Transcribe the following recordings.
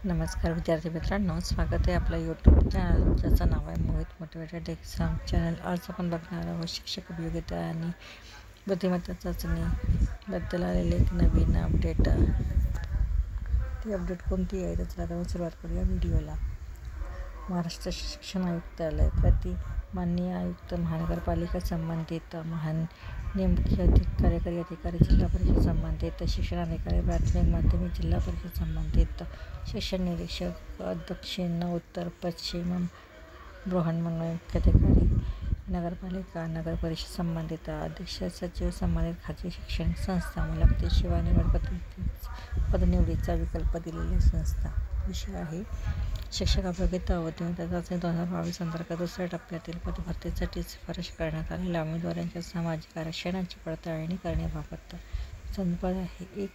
नमस्कार विद्यार्थी मित्रांनो, स्वागत आहे आपल्या यूट्यूब चॅनल ज्याचं नाव आहे मोहित मोटिवेटेड एक्झाम चॅनल। आज आपण बघणार आहोत शिक्षक अभियोग्यता आणि बुद्धिमत्ता चाचणीबद्दल आलेले एक नवीन अपडेट। ती अपडेट कोणती आहे तर चला आपण सुरुवात करूया व्हिडिओला। महाराष्ट्र शिक्षण आयुक्तालय प्रति माननीय आयुक्त महानगरपालिका संबंधित नेमके कार्यकारी अधिकारी जिल्हा परिषद संबंधित शिक्षणाधिकारी प्राथमिक माध्यमिक जिल्हा परिषद संबंधित शिक्षण निरीक्षक दक्षिण उत्तर पश्चिम बृहन्मुंबई मुख्याधिकारी नगरपालिका नगर परिषद संबंधित अध्यक्ष सचिव संबंधित खाजगी शैक्षणिक संस्था मुलाखतीशिवाय निवड पदनिवडीचा विकल्प दिलेल्या संस्था। विषय आहे शिक्षक अभियोग्यता व बुद्धिमत्ता चाचणी 2022 अंतर्गत दुसऱ्या टप्प्यातील पदभरतीसाठी शिफारस करण्यात आलेल्या उमेदवारांच्या सामाजिक आरक्षणाची पडताळणी करण्याबाबत संदर्भ आहे। एक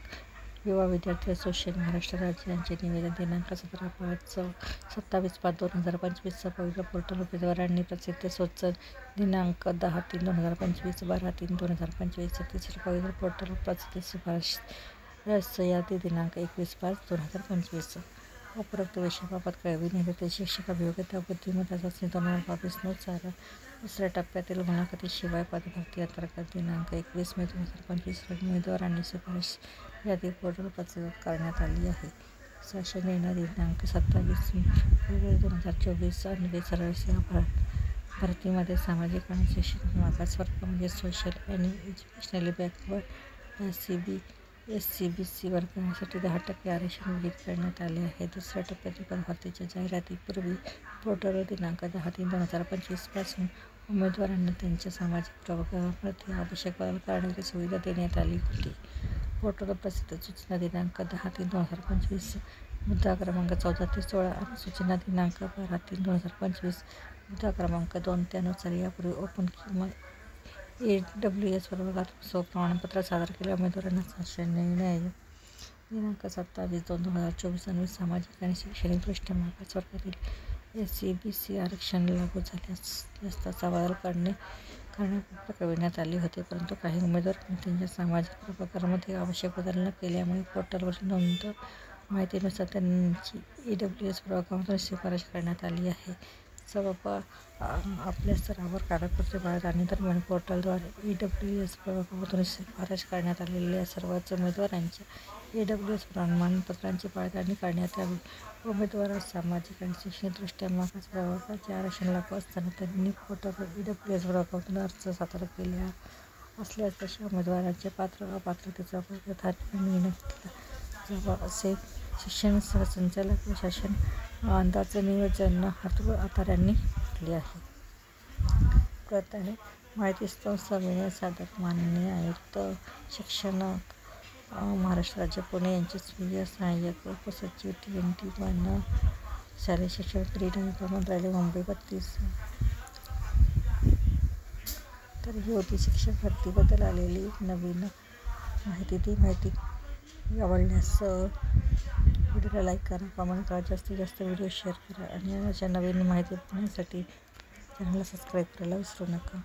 युवा विद्यार्थी असोसिएशन महाराष्ट्र राज्य यांचे निवेदन दिनांक 27/5/2025 पवित्र पोर्टल उमेदवारांनी प्रसिद्ध सूचना दिनांक 10/3/2025 12/3/2025 तिसरे पवित्र पोर्टल प्रसिद्ध शिफारस यादी दिनांक 21/5/2025 उपरोक्त विषयाबाबत कळविण्यात येते। शिक्षक अभियोग्यता बुद्धिमत्ता चाचणी 2022 नुसार दुसऱ्या टप्प्यातील मुलाखतीशिवाय पदभरती अंतर्गत दिनांक 21 मे 2025 रोजी उमेदवारांनी शिफारस यादी पोर्टल प्रसिद्ध करण्यात आली आहे। शासन निर्णय दिनांक 27 फेब्रुवारी 2024 अन्वये सरळ सेवा भरतीमध्ये सामाजिक आणि शैक्षणिक मागासवर्ग म्हणजे सोशल आणि एज्युकेशनली बॅकवर्ड SCBC वर्गासाठी 10% आरक्षण विहित करण्यात आले आहे। दुसऱ्या टप्प्यातील पदभरतीच्या जाहिरातीपूर्वी पोर्टलवर दिनांक 10/3/2025 पासून उमेदवारांना त्यांच्या सामाजिक प्रवर्गामध्ये आवश्यक बदल करण्याची सुविधा देण्यात आली होती। पोर्टलवर प्रसिद्ध सूचना दिनांक 10/3/2025 मुद्दा क्रमांक 14 ते 16 आणि सूचना दिनांक 12/3/2025 मुद्दा क्रमांक 2 त्यानुसार यापूर्वी ओपन किंवा AWS प्रवर्गात प्रमाणपत्र सादर केलेल्या उमेदवारांना शासन निर्णय दिनांक 27/2/2024 अन्वये सामाजिक आणि शैक्षणिकदृष्ट्या मागास वर्गातील SCBC आरक्षण लागू झाल्यास त्याचा बदल करण्याबाबत कळविण्यात आले होते, परंतु काही उमेदवारांनी त्यांच्या सामाजिक प्रवर्गामध्ये आवश्यक बदल न केल्यामुळे पोर्टलवरील नोंद माहितीनुसार त्यांची AWS प्रवर्गामधून शिफारस करण्यात आली आहे। सबब आपल्या स्तरावर कागदपत्रे बाळगत आणि दरम्यान पोर्टलद्वारे AWS प्रवर्गामधून शिफारस करण्यात आलेल्या सर्वच उमेदवारांच्या AWS प्रमाणपत्रांची पडताळणी करण्यात यावी। उमेदवारास सामाजिक आणि शैक्षणिकदृष्ट्या मागास प्रवर्गाचे आरक्षण लागू असताना त्यांनी पोर्टलवर AWS प्रवर्गामधून अर्ज सादर केला असल्यास तशा उमेदवारांच्या पात्र अपात्रतेचा प्राधान्याने निर्णय घेतला जावा, असे शिक्षण संचालक व शासन अंदाज नियोजन अधिकाऱ्यांनी म्हटले आहे। प्रत आहे माहिती सविनय साधक माननीय आयुक्त शिक्षण महाराष्ट्र राज्य पुणे यांचे स्वीय सहाय्यक उपसचिव TNT1 शालेय शिक्षण क्रीडा विभाग मंत्रालय मुंबई 32। तर ही होती शिक्षक भरतीबद्दल आलेली नवीन माहिती। ती माहिती आवडल्यास व्हिडिओला लाईक करा, कमेंट करा, जास्तीत जास्त व्हिडिओ शेअर करा आणि अशा नवीन माहिती पाहण्यासाठी चॅनलला सबस्क्राईब करायला विसरू नका।